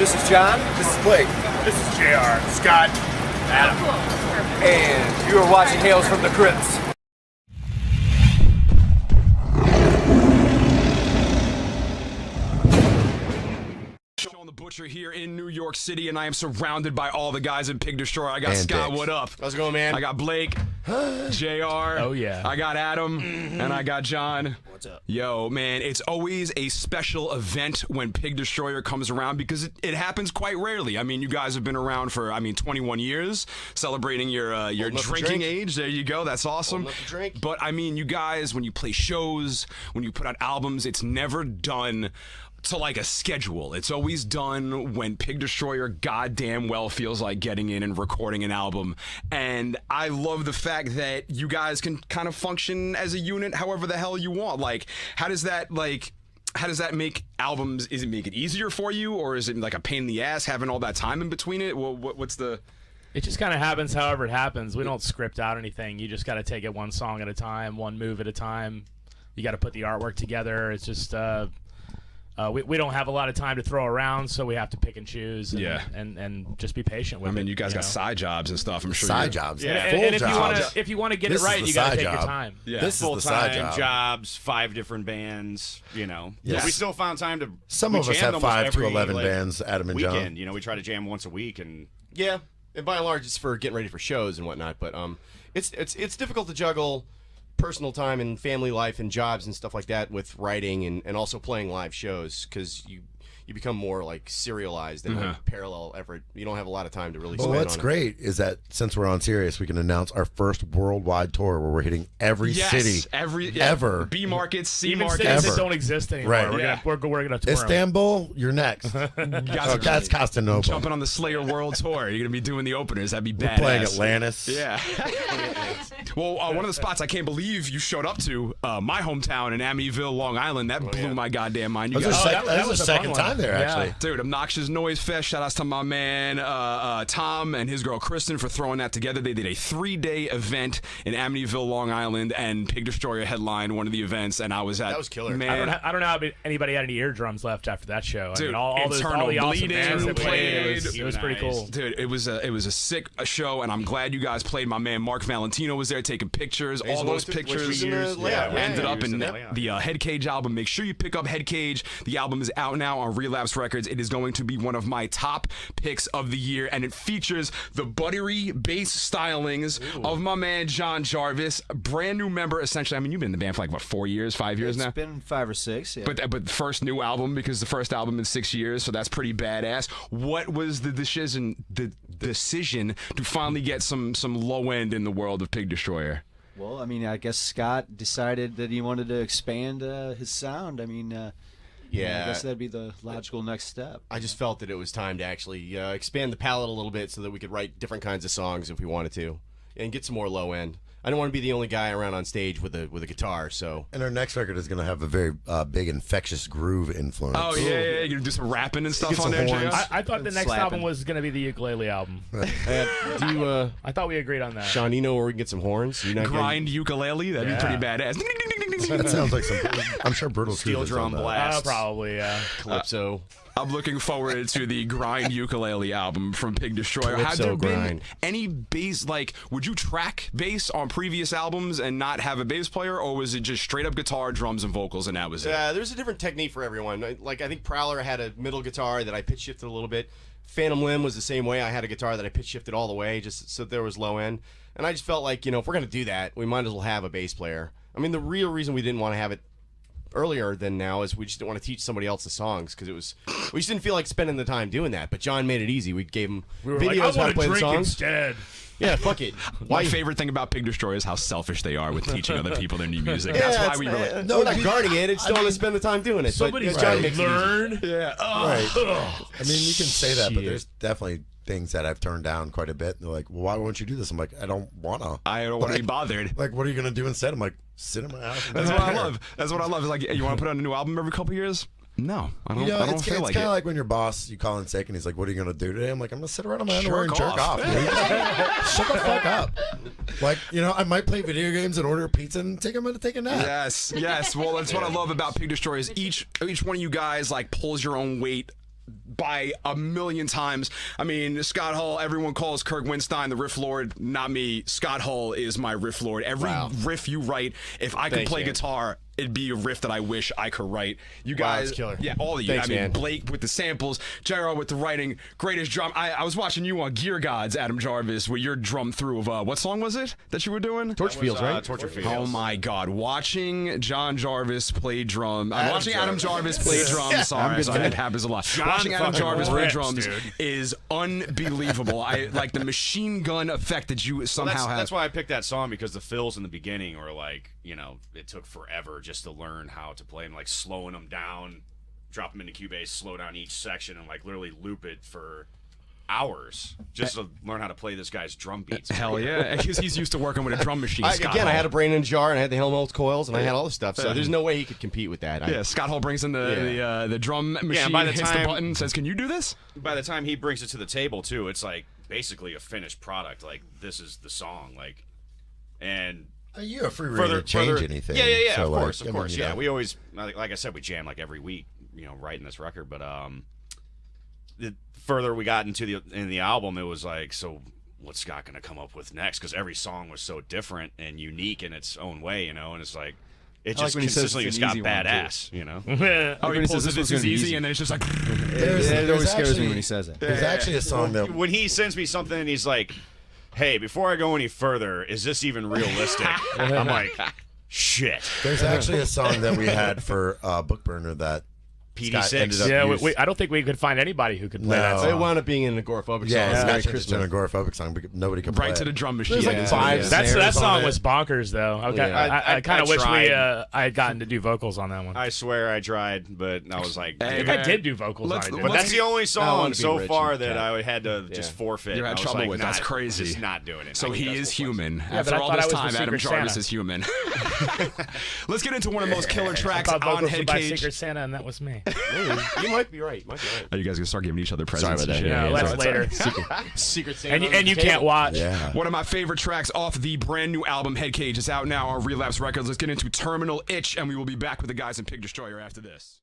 This is John. This is Blake. This is JR. Scott. Adam. And you are watching Hails from the Crypts. Sean the Butcher here in New York City, and I am surrounded by all the guys in Pig Destroyer. I got And Scott, Dicks. what up? How's it going, man? I got Blake, JR. Oh, yeah. I got Adam, and I got John. What's up? Yo, man, it's always a special event when Pig Destroyer comes around because it happens quite rarely. I mean, you guys have been around for, 21 years, celebrating your drinking age. There you go. That's awesome. Old enough to drink. But, I mean, you guys, when you play shows, when you put out albums, it's never done to like a schedule. It's always done when Pig Destroyer goddamn well feels like getting in and recording an album. And I love the fact that you guys can kind of function as a unit however the hell you want. Like, how does that make albums? Is it make it easier for you, or is it like a pain in the ass having all that time in between it? Well, what's the... It just kind of happens however it happens. We don't script out anything. You just got to take it one song at a time, one move at a time. You got to put the artwork together. It's just... we don't have a lot of time to throw around, so we have to pick and choose and just be patient with it. I mean, you guys got side jobs and stuff, I'm sure. Side jobs. Yeah. Full And jobs. if you want to get it This is right, the you got to side take your job. time. Yeah. This is the side job. jobs, 5 different bands, Yes. But we still found time to. Some we of us jammed have almost 5 to every, 11 bands, Adam and John. weekend. We try to jam once a week, and Yeah, and by and large, it's for getting ready for shows and whatnot. But it's difficult to juggle personal time and family life and jobs and stuff like that with writing and also playing live shows because you become more like serialized and like parallel effort. You don't have a lot of time to really Well, spend what's on great is that since we're on Sirius, we can announce our first worldwide tour where we're hitting every city ever. B markets, C Even markets. cities Ever. that don't exist anymore. Right. We're gonna tour 'em. Istanbul, you're next. Guys Oh, are that's Constantinople. jumping on the Slayer World Tour. You're gonna be doing the openers. That'd be We're badass. playing Atlantis. Yeah. Well, one of the spots I can't believe you showed up to, my hometown in Amityville, Long Island. That blew my goddamn mind. You That was guys, our that was a fun second one. time there, Yeah. actually. dude, Obnoxious Noise Fest. Shout outs to my man Tom and his girl Kristen for throwing that together. They did a 3-day event in Amityville, Long Island, and Pig Destroyer headlined one of the events. And I was at That was killer. Man, I don't know how anybody had any eardrums left after that show. Dude, I mean, all the Internal awesome Bleeding bands that played. played. It was pretty cool. Dude, it was a sick show, and I'm glad you guys played. My man Mark Valentino was there taking pictures. He's All the one those which was pictures in the layout, right? ended Yeah, up he was in in the layout. the Head Cage album. Make sure you pick up Head Cage. The album is out now on Relapse Records. It is going to be one of my top picks of the year, and it features the buttery bass stylings of my man John Jarvis, brand new member essentially. I mean, you've been in the band for like what, 4 years, 5 years now. It's been 5 or 6. Yeah. But first new album, because the first album in 6 years, so that's pretty badass. What was the decision to finally get some low end in the world of Pig Destroyer? Well, I mean, I guess Scott decided that he wanted to expand his sound. I mean, I guess that'd be the logical next step. I just felt that it was time to actually expand the palette a little bit so that we could write different kinds of songs if we wanted to and get some more low end. I don't want to be the only guy around on stage with a guitar, so. And our next record is going to have a very big infectious groove influence. Oh yeah, you're gonna do some rapping and stuff Get on some there, horns. JR? I thought the next Slapping. album was going to be the ukulele album. Do you, I thought we agreed on that. Sean, you know where we can get some horns? You're not Grind ukulele, that'd be pretty badass. That sounds like some. I'm sure Brutal steel Truth is drum on that. blast. Probably, yeah. Calypso. I'm looking forward to the Grind ukulele album from Pig Destroyer. Have Calypso there been Grind. any bass, like, would you track bass on previous albums and not have a bass player, or was it just straight up guitar, drums, and vocals, and that was it? There's a different technique for everyone. Like, I think Prowler had a middle guitar that I pitch shifted a little bit. Phantom Limb was the same way. I had a guitar that I pitch shifted all the way, just so there was low end. And I just felt like, if we're going to do that, we might as well have a bass player. I mean, the real reason we didn't want to have it earlier than now is we just didn't want to teach somebody else the songs because we just didn't feel like spending the time doing that. But John made it easy. We gave him We were videos like, I how to want to play the drink songs. instead. Yeah, fuck it. My favorite thing about Pig Destroyer is how selfish they are with teaching other people their new music. That's why we really... No, we're not guarding it. It's still want to spend the time doing it. Somebody's but, got John to makes it easy. learn. Yeah. Right. I mean, you can say that, but Shit. there's definitely things that I've turned down quite a bit. And they're like, well, why won't you do this? I'm like, I don't wanna. I don't want to be bothered. Like, what are you gonna do instead? I'm like, sit in my house. and That's do what I it. love. That's what I love. It's like, hey, you want to put out a new album every couple years? No, I don't. You know, I don't it's feel kind like of it. like when your boss, you call in sick, and he's like, "What are you gonna do today?" I'm like, "I'm gonna sit around in my underwear and Jerk jerk off. off, dude. Shut the fuck up." Like, I might play video games and order a pizza and take a minute to take a nap. Yes, yes. Well, that's what I love about Pig Destroyer is each one of you guys like pulls your own weight by a million times. I mean, Scott Hall, everyone calls Kirk Winstein the riff lord. Not me. Scott Hall is my riff lord. Every riff you write, if I could play guitar, it'd be a riff that I wish I could write. You guys, that's killer. Yeah, all of you. Thanks, I mean, man. Blake with the samples, JR with the writing, greatest drum. I was watching you on Gear Gods, Adam Jarvis, where your drum through of what song was it that you were doing? Torch Fields, right? Torture Fields. Oh my God! Watching John Jarvis play drum, I'm watching Adam Jarvis play drums. Sorry, it happens a lot. Watching Adam Jarvis play drums is unbelievable. I like the machine gun effect that you somehow have. That's why I picked that song, because the fills in the beginning were like, you know, it took forever just to learn how to play them, like slowing them down, drop them into Cubase, slow down each section, and like literally loop it for hours just to learn how to play this guy's drum beats. Hell yeah, because he's used to working with a drum machine. I had a brain in a jar, and I had the Helmholtz coils, and I had all this stuff. So there's no way he could compete with that. Yeah, Scott Hall brings in the drum machine, by the hits time- the button, says, "Can you do this?" By the time he brings it to the table too, it's like basically a finished product. Like, this is the song, like, and You have free reign to change anything. Yeah. So, Of like, course. you know. Yeah, we always, like I said, we jam like every week, you know, writing this record. But the further we got into the album, it was like, so what's Scott gonna come up with next? Because every song was so different and unique in its own way, you know. And it's like, it I like just when he says consistently it's just an got easy one, badass, you know. Oh, when he he pulls says it, this this was is gonna be easy, easy. and then it's just like. It always scares me when he says it. There's actually a song that When he sends me something and he's like, hey, before I go any further, is this even realistic? I'm like, shit. there's actually a song that we had for Bookburner that Scott PD6. ended up Yeah, using. I don't think we could find anybody who could play that No. song. It wound up being an agoraphobic Yeah, song. it's Merry actually just an Christmas. agoraphobic song, but nobody could play Right to it. the drum machine. There's like Yeah. 5 That snares on song it. was bonkers, though. I Yeah. kind of wish tried. I had gotten to do vocals on that one. I swear I tried, but I was like, I Hey, think man. I did do vocals Let's- on it. but let's- that's the only I song wanna be so rich far and that fat. I had to just forfeit. You had I was trouble like, with. That's not- crazy. Just not doing it. So I think he that's is the point. human. but After I all thought this I was the time, Adam Secret Jarvis Santa. is human. Let's get into one of the most killer I tracks thought on vocals were by Headcage. Secret Santa, and that was me. You might be right. Oh, you guys gonna start giving each other presents. about and that. shit. Yeah, Yeah, that's so later. Secret Santa. And you can't watch. Yeah. One of my favorite tracks off the brand new album Headcage is out now on Relapse Records. Let's get into Terminal Itch, and we will be back with the guys in Pig Destroyer after this.